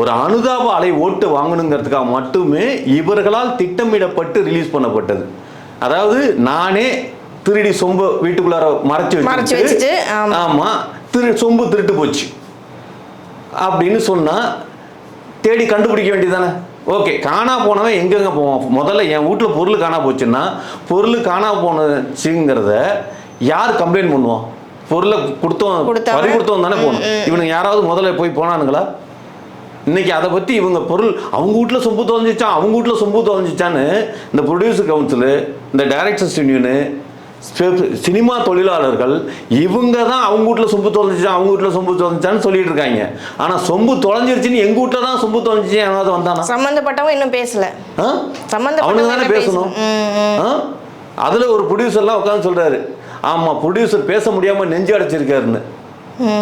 ஒரு அனுதாப அலை ஓட்டு வாங்கணுங்கிறதுக்காக மட்டுமே இவர்களால் திட்டமிடப்பட்டு ரிலீஸ் பண்ணப்பட்டது. அதாவது நானே திருடி சொம்பு வீட்டுக்குள்ளார மறைச்சு வச்சுட்டு, ஆமா, சொம்பு திருட்டு போச்சு அப்படின்னு சொன்னா தேடி கண்டுபிடிக்க வேண்டியதானே? ஓகே, காணா போனவன் எங்கெங்க போவான்? முதல்ல என் வீட்டில் பொருள் காணா போச்சுன்னா, பொருள் காணா போனச்சுங்கிறத யார் கம்ப்ளைண்ட் பண்ணுவான்? பொருளை பறி கொடுத்தவன் தானே போகணும். இவனுக்கு யாராவது முதல்ல போய் போனானுங்களா? இன்னைக்கு அதை பற்றி இவங்க பொருள் அவங்க வீட்டில் சொம்பு தொலைஞ்சிச்சான்னு இந்த ப்ரொடியூசர் கவுன்சிலு, இந்த டைரக்டர்ஸ் யூனியனு, சினிமா தொழிலாளர்கள் இவங்க தான் அவங்க வீட்டில் சொம்பு தொலைஞ்சிச்சான்னு சொல்லிட்டு இருக்காங்க. ஆனால் சொம்பு தொலைஞ்சிருச்சுன்னு எங்கள் வீட்டில் தான் சொம்பு தொலைஞ்சிச்சு ஏதாவது வந்தானா? சம்மந்தப்பட்டவங்க இன்னும் பேசல, அவனுக்கு தானே பேசணும். அதில் ஒரு ப்ரொடியூசர்லாம் உட்காந்து சொல்கிறாரு, ஆமாம் ப்ரொடியூசர் பேச முடியாமல் நெஞ்சு அடைச்சிருக்காருன்னு.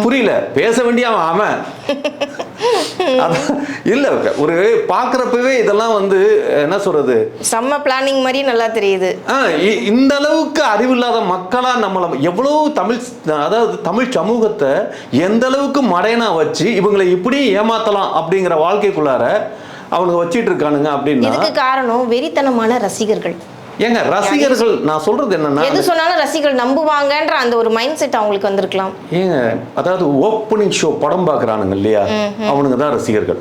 புரியல, பேச வேண்டிய அவன் இல்ல. ஒரு பாக்குறப்பவே இதெல்லாம் வந்து என்ன சொல்றது, செம்ம பிளானிங் மாதிரி நல்லா தெரியுது. இந்த அளவுக்கு அறிவில்லாத மக்களா நம்மள எவ்வளவு தமிழ் சமூகத்தை எந்த அளவுக்கு மடையனா வச்சு இவங்களை இப்படி ஏமாத்தலாம் அப்படிங்கிற வாழ்க்கைக்குள்ளார அவங்க வச்சிட்டு இருக்கானுங்க. அப்படின்னா இதுக்கு காரணம் வெறித்தனமான ரசிகர்கள். ஏங்க ரசிகர்கள், நான் சொல்றது என்னன்னா, எது சொன்னாலும் ரசிகர்கள் நம்புவாங்கன்ற அந்த ஒரு மைண்ட் செட் அவங்களுக்கு வந்திருக்கலாம். ஏங்க, அதாவது ஓப்பனிங் ஷோ படம் பார்க்குறானுங்க இல்லையா, அவனுங்க தான் ரசிகர்கள்.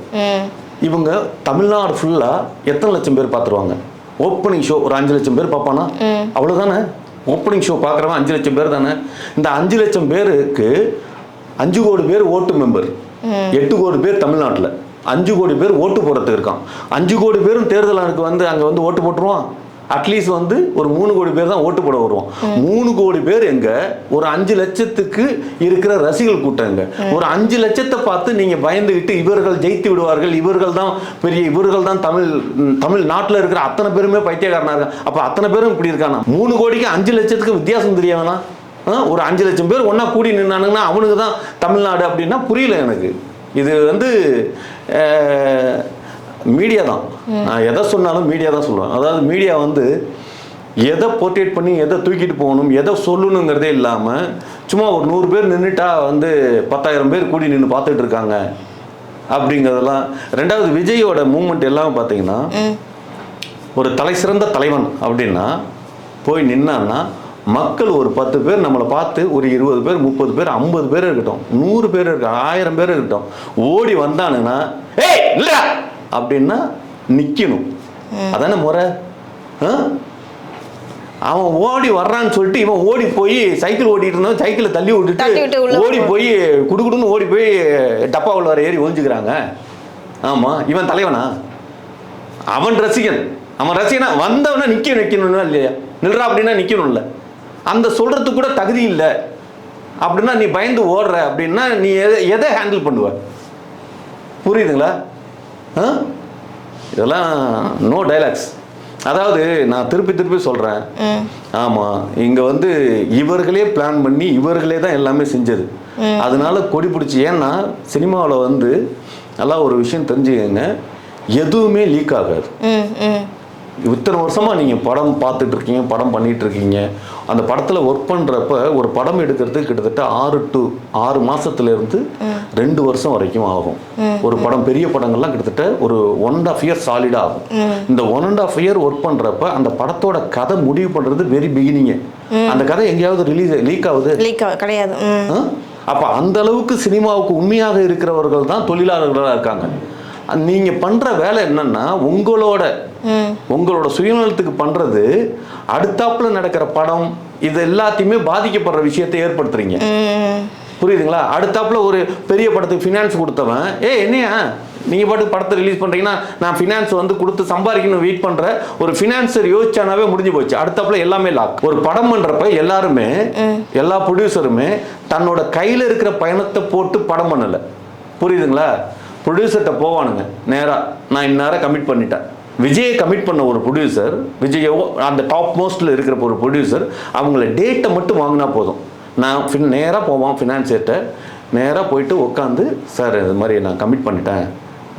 இவங்க தமிழ்நாடு ஃபுல்லா எத்தனை லட்சம் பேர் பார்த்துருவாங்க? ஓப்பனிங் ஷோ ஒரு 5 லட்சம் பேர் பார்ப்பானா? அவ்வளோதானே. ஓப்பனிங் ஷோ பார்க்குறவன் 5 லட்சம் பேர் தானே. இந்த 5 லட்சம் பேருக்கு 5 கோடி பேர் ஓட்டு மெம்பர், 8 கோடி பேர் தமிழ்நாட்டில், 5 கோடி பேர் ஓட்டு போடுறதுக்கு இருக்கான். 5 கோடி பேரும் தேர்தலுக்கு வந்து அங்கே வந்து ஓட்டு போட்டுருவான். அட்லீஸ்ட் வந்து ஒரு 3 கோடி பேர் தான் ஓட்டு போட வருவோம். 3 கோடி பேர் எங்க, ஒரு 5 லட்சத்துக்கு இருக்கிற ரசிகர்கள் கூட்டம் எங்க, ஒரு 5 லட்சத்தை பார்த்து நீங்க பயந்துகிட்டு இவர்கள் ஜெயித்து விடுவார்கள், இவர்கள் தான் பெரிய, இவர்கள் தான் தமிழ் நாட்டில் இருக்கிற அத்தனை பேருமே பைத்தியக்காரனா இருக்காங்க. அப்ப அத்தனை பேரும் இப்படி இருக்கானா? 3 கோடிக்கு 5 லட்சத்துக்கு வித்தியாசம் தெரியாதுனா? ஒரு 5 லட்சம் பேர் ஒன்னா கூடி நின்னானுங்கன்னா அவனுக்கு தான் தமிழ்நாடு அப்படின்னா புரியல எனக்கு. இது வந்து மீடியா தான். நான் எதை சொன்னாலும் மீடியா தான் சொல்லுவேன். அதாவது மீடியா வந்து எதை போர்ட்ரேட் பண்ணி எதை தூக்கிட்டு போகணும், எதை சொல்லணுங்கிறதே இல்லாமல் சும்மா ஒரு 100 பேர் நின்றுட்டா வந்து 10,000 பேர் கூடி நின்று பார்த்துட்டு இருக்காங்க அப்படிங்கிறதெல்லாம். ரெண்டாவது விஜயோட மூமெண்ட் எல்லாம் பார்த்தீங்கன்னா, ஒரு தலை சிறந்த தலைவன் அப்படின்னா போய் நின்னான்னா மக்கள் ஒரு 10 பேர் நம்மளை பார்த்து ஒரு 20 பேர் 30 பேர் 50 பேர் இருக்கட்டும், 100 பேர் இருக்கட்டும், 1000 பேர் இருக்கட்டும், ஓடி வந்தானுங்கன்னா ஏய் இல்லடா அப்படின்னா நிக்கணும். அதானே முறை. அவன் ஓடி வர்றான்னு சொல்லிட்டு இவன் ஓடி போய் சைக்கிள் ஓட்டிட்டு இருந்தான், சைக்கிளை தள்ளி விட்டுட்டு ஓடி போய் குடுக்குடுன்னு ஓடி போய் டப்பா உள்ள ஏறி ஒழிஞ்சுக்கிறாங்க. ஆமா, இவன் தலைவனா? அவன் ரசிகன். அவன் ரசிகனா வந்தவனா நிக்கணும்னா இல்லையா? நில்றா அப்படின்னா நிக்கணும்ல. அந்த சொல்றதுக்கு கூட தகுதி இல்லை அப்படின்னா நீ பயந்து ஓடுற அப்படின்னா நீ எதை ஹேண்டில் பண்ணுவ? புரியுதுங்களா? இதெல்லாம் நோ டைலாக்ஸ். அதாவது நான் திருப்பி சொல்றேன். ஆமா, இங்க வந்து இவர்களே பிளான் பண்ணி இவர்களே தான் எல்லாமே செஞ்சது. அதனால கொடி பிடிச்சி. ஏன்னா சினிமாவில் வந்து நல்லா ஒரு விஷயம் தெரிஞ்சுக்கங்க, எதுவுமே லீக் ஆகாது. இத்தனை வருஷமா நீங்க படம் பார்த்துட்டு இருக்கீங்க, படம் பண்ணிட்டு இருக்கீங்க. அந்த படத்துல ஒர்க் பண்றப்ப ஒரு படம் எடுக்கிறதுக்கு கிட்டத்தட்ட 6 மாசத்துல இருந்து 2 வருஷம் வரைக்கும் ஆகும். ஒரு படம், பெரிய படங்கள்லாம் கிட்டத்தட்ட ஒரு 1.5 இயர் சாலிடா ஆகும். இந்த 1.5 இயர் ஒர்க் பண்றப்ப அந்த படத்தோட கதை முடிவு பண்றது வெரி பிகினிங். அந்த கதை எங்கேயாவது லீக் ஆகுது? கிடையாது. அப்ப அந்த அளவுக்கு சினிமாவுக்கு உண்மையாக இருக்கிறவர்கள் தான் தொழிலாளர்களாக இருக்காங்க. நீங்க பண்ற வேலை என்னன்னா, உங்களோட சுயநலத்துக்கு பண்றது, அடுத்தாப்புல நடக்கிற படம் இது எல்லாத்தையுமே பாதிக்கப்படுற விஷயத்தை ஏற்படுத்துறீங்க. புரியுதுங்களா? அடுத்தாப்புல ஒரு பெரிய படத்துக்கு ஃபினான்ஸ் கொடுத்தவன் என்னையா நீங்க பாட்டு படத்தை ரிலீஸ் பண்றீங்கன்னா நான் ஃபினான்ஸ் வந்து கொடுத்து சம்பாதிக்கணும் வெயிட் பண்ற ஒரு ஃபினான்சர் யோசிச்சானாவே முடிஞ்சு போச்சு. அடுத்தாப்புல எல்லாமே லாக். ஒரு படம் பண்றப்ப எல்லாருமே, எல்லா ப்ரொடியூசருமே தன்னோட கையில இருக்கிற பயணத்தை போட்டு படம் பண்ணல. புரியுதுங்களா? ப்ரொடியூசர்கிட்ட போவானுங்க நேரா, நான் இந்நேரம் கமிட் பண்ணிட்டேன். விஜயை கமிட் பண்ண ஒரு ப்ரொடியூசர், விஜயோ அந்த டாப் மோஸ்ட்ல இருக்கிற ஒரு ப்ரொடியூசர், அவங்கள டேட்டை மட்டும் வாங்கினா போதும். நான் நேராக போவான் ஃபினான்சியர்கிட்ட, நேராக போயிட்டு உட்காந்து, சார் இது மாதிரி நான் கமிட் பண்ணிட்டேன்,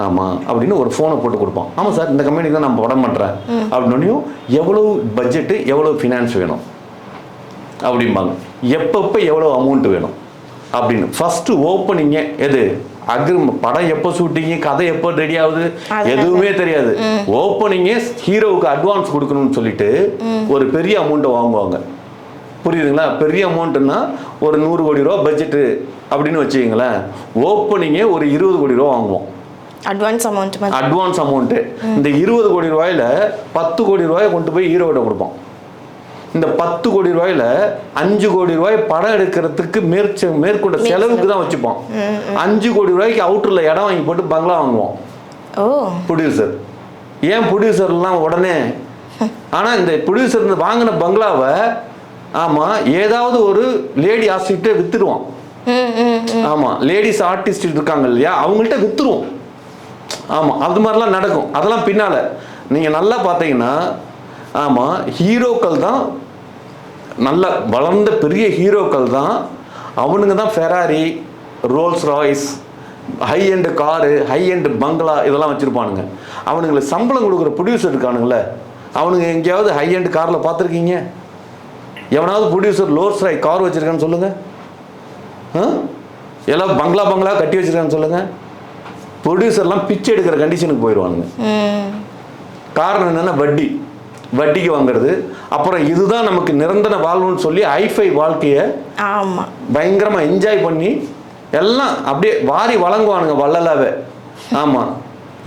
ஆமாம் அப்படின்னு ஒரு ஃபோனை போட்டு கொடுப்பான். ஆமாம் சார், இந்த கம்பெனிக்கு தான் நான் படம் பண்ணுறேன் அப்படின்னும், எவ்வளோ பட்ஜெட்டு, எவ்வளோ ஃபினான்ஸ் வேணும் அப்படிம்பாங்க, எப்பப்போ எவ்வளோ அமௌண்ட் வேணும் அப்படின்னு. ஃபர்ஸ்ட் ஓப்பனிங்கே எது, படம் எப்போ ஷூட்டிங்கு, கதை எப்போ ரெடி ஆகுது, எதுவுமே தெரியாது. ஓப்பனிங்கே ஹீரோவுக்கு அட்வான்ஸ் கொடுக்கணும்னு சொல்லிட்டு ஒரு பெரிய அமௌண்ட்டை வாங்குவாங்க. புரியுதுங்களா? பெரிய அமௌண்ட்டுன்னா ஒரு 100 கோடி ரூபா பட்ஜெட்டு அப்படின்னு வச்சுக்கிங்களேன். ஓப்பனிங்கே ஒரு 20 கோடி ரூபா வாங்குவோம் அட்வான்ஸ் அமௌண்ட்டு. இந்த 20 கோடி ரூபாயில 10 கோடி ரூபாயை கொண்டு போய் ஹீரோவிட்ட கொடுப்போம். இந்த 10 கோடி ரூபாயில 5 கோடி ரூபாய் படம் எடுக்கிறதுக்கு மேற்கொண்ட செலவுக்கு தான் வச்சுப்போம். 5 கோடி ரூபாய்க்கு அவுட்டர்ல இடம் வாங்கி போட்டு பங்களா வாங்குவோம் ப்ரொடியூசர். ஏன் ப்ரொடியூசர்லாம் உடனே, ஆனா இந்த ப்ரொடியூசர் வாங்கின பங்களாவை ஆமா ஏதாவது ஒரு லேடி ஆர்டிஸ்ட்டை வித்துடுவோம். ஆமா, லேடிஸ் ஆர்டிஸ்ட் இருக்காங்க இல்லையா, அவங்கள்ட்ட வித்துருவோம். ஆமா, அது மாதிரிலாம் நடக்கும். அதெல்லாம் பின்னால நீங்க நல்லா பார்த்தீங்கன்னா, ஆமா, ஹீரோக்கள் தான், நல்ல வளர்ந்த பெரிய ஹீரோக்கள் தான், அவனுங்க தான் Ferrari, Rolls Royce, high end car, high end பங்களா இதெல்லாம் வச்சிருப்பானுங்க. அவனுங்களுக்கு சம்பளம் கொடுக்குற ப்ரொடியூசர் இருக்கானுங்களே, அவனுங்க எங்கேயாவது ஹை எண்ட் காரில் பார்த்துருக்கீங்க? எவனாவது ப்ரொடியூசர் ரோல்ஸ் ராய் கார் வச்சிருக்கான்னு சொல்லுங்க. எல்லாம் பங்களா கட்டி வச்சிருக்கான்னு சொல்லுங்க. ப்ரொடியூசர்லாம் பிச்சை எடுக்கிற கண்டிஷனுக்கு போயிடுவானுங்க. காரணம் என்னன்னா வட்டிக்கு வாங்குறது. அப்புறம் இதுதான் நமக்கு நிரந்தர வாழ்வுன்னு சொல்லி ஹைஃபை வாழ்க்கையை பயங்கரமா என்ஜாய் பண்ணி எல்லாம் அப்படியே வாரி வழங்குவானுங்க வள்ளலாவே. ஆமா,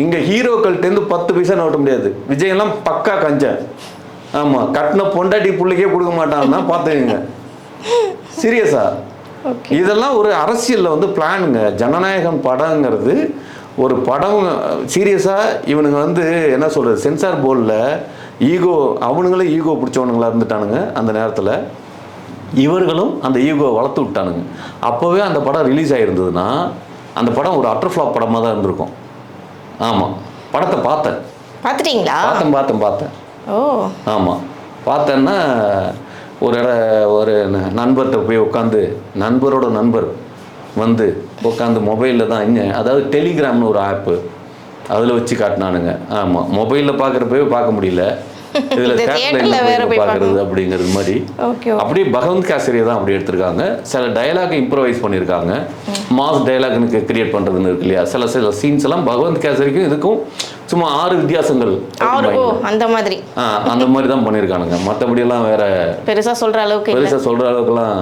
இங்க ஹீரோக்கள்கிட்டேருந்து 10 பைசா நோட்ட முடியாது. விஜயெல்லாம் பக்கா கஞ்ச. ஆமா, கட்டின பொண்டாட்டி புள்ளைக்கே கொடுக்க மாட்டான்னா பார்த்துங்க. சீரியஸா, இதெல்லாம் ஒரு அரசியல்ல வந்து பிளானுங்க. ஜனநாயகம் படங்கிறது ஒரு படம். சீரியஸா இவனுங்க வந்து என்ன சொல்றது, சென்சார் போர்டில் ஈகோ, அவனுங்களே ஈகோ பிடிச்சவனுங்களா இருந்துட்டானுங்க அந்த நேரத்தில். இவர்களும் அந்த ஈகோவை வளர்த்து விட்டானுங்க. அப்போவே அந்த படம் ரிலீஸ் ஆகிருந்ததுன்னா அந்த படம் ஒரு அட்டர் ஃப்ளாப் படமாக தான் இருந்திருக்கும். ஆமாம், படத்தை பார்த்துட்டீங்களா? பார்த்தேன். ஓ ஆமாம், பார்த்தேன்னா ஒரு நண்பர்கிட்ட போய் உட்காந்து, நண்பரோட நண்பர் வந்து உட்காந்து மொபைலில் தான் அதாவது டெலிகிராம்னு ஒரு ஆப்பு, அதில் வச்சு காட்டினானுங்க. ஆமாம், மொபைலில் பார்க்குறப்பவே பார்க்க முடியல, இதில் தேட்டரில் பார்க்குறது அப்படிங்கிறது மாதிரி. அப்படியே பகவந்த் கேசரியை தான் அப்படி எடுத்திருக்காங்க. சில டைலாக் இம்ப்ரோவைஸ் பண்ணியிருக்காங்க. மாஸ் டைலாக்னுக்கு கிரியேட் பண்ணுறதுன்னு இருக்கு இல்லையா, சில சீன்ஸ் எல்லாம் பகவந்த் கேசரிக்கும் இதுக்கும் சும்மா 6 வித்தியாசங்கள் அந்த மாதிரி தான் பண்ணியிருக்கானுங்க. மற்றபடியெல்லாம் வேற பெருசாக சொல்கிற அளவுக்குலாம்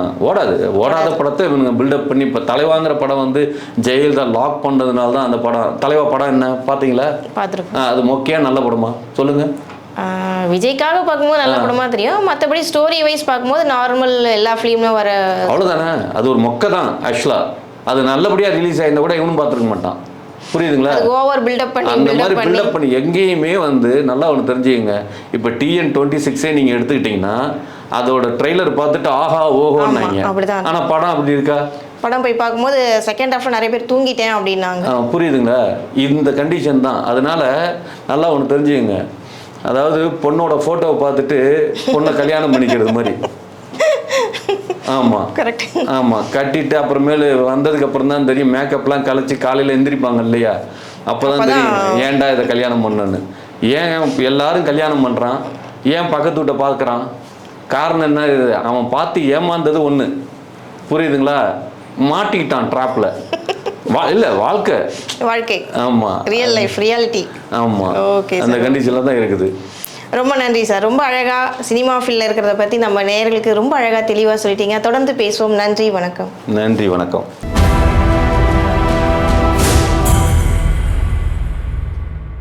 ஓடாத படத்தை இவங்க பில்டப் பண்ணி. இப்போ தலைவாங்கிற படம் வந்து ஜெயலலிதா லாக் பண்ணதுனால தான் அந்த படம். தலைவா படம் என்ன பார்த்தீங்களா? பார்த்துருக்கேன். அது மொக்கையா நல்ல படமா சொல்லுங்கள்? விஜய்க்காக பார்க்கும்போது நல்ல படமா தெரியும், மற்றபடி ஸ்டோரி வைஸ் பார்க்கும்போது நார்மல் எல்லா ஃபிலிமும் வர அவ்வளோதானே. அது ஒரு மொக்கை தான் ஆக்சுவலாக. அது நல்லபடியாக ரிலீஸ் ஆயிருந்தா கூட இவனும் பார்த்துருக்க மாட்டான். புரியுதுங்களா? ஓவர் பில்டப் பண்ணி அந்த மாதிரி பில்டப் பண்ணி எங்கேயுமே வந்து நல்லா ஒன்று தெரிஞ்சுக்கங்க. இப்போ TN26 நீங்கள் எடுத்துக்கிட்டிங்கன்னா அதோட ட்ரெய்லர் பார்த்துட்டு ஆஹா ஓஹோன்னாங்க. ஆனால் படம் அப்படி இருக்கா? படம் போய் பார்க்கும்போது செகண்ட் ஹாஃப்ல நிறைய பேர் தூங்கிட்டேன் அப்படின்னாங்க. புரியுதுங்களா? இந்த கண்டிஷன் தான். அதனால நல்லா ஒன்று தெரிஞ்சுக்கங்க. அதாவது பொண்ணோட ஃபோட்டோவை பார்த்துட்டு பொண்ணை கல்யாணம் பண்ணிக்கிறது மாதிரி. ஆமாம் கரெக்ட். ஆமாம், கட்டிட்டு அப்புறமேலு வந்ததுக்கு அப்புறம் தான் தெரியும், மேக்கப்லாம் கலைச்சி காலையில் எந்திரிப்பாங்க இல்லையா, அப்போ தான் தெரியும் ஏன்டா இதை கல்யாணம் பண்ணணுன்னு. ஏன் எல்லாரும் கல்யாணம் பண்ணுறான், ஏன் பக்கத்து வீட்டை பார்க்குறான்? காரணம் என்ன? அவன் பார்த்து ஏமாந்தது ஒன்று. புரியுதுங்களா? மாட்டிக்கிட்டான் ட்ராப்பில். இல்ல வாழ்க்கை. ஆமா, ரியல் லைஃப், ரியாலிட்டி. ஆமா, ஓகே, அந்த கண்டிஷன்ல தான் இருக்குது. ரொம்ப நன்றி சார். ரொம்ப அழகா சினிமா ஃபீல்ட்ல இருக்கிறத பத்தி நம்ம நேயர்களுக்கு ரொம்ப அழகா தெளிவா சொல்லிட்டீங்க. தொடர்ந்து பேசுவோம். நன்றி, வணக்கம். நன்றி, வணக்கம்.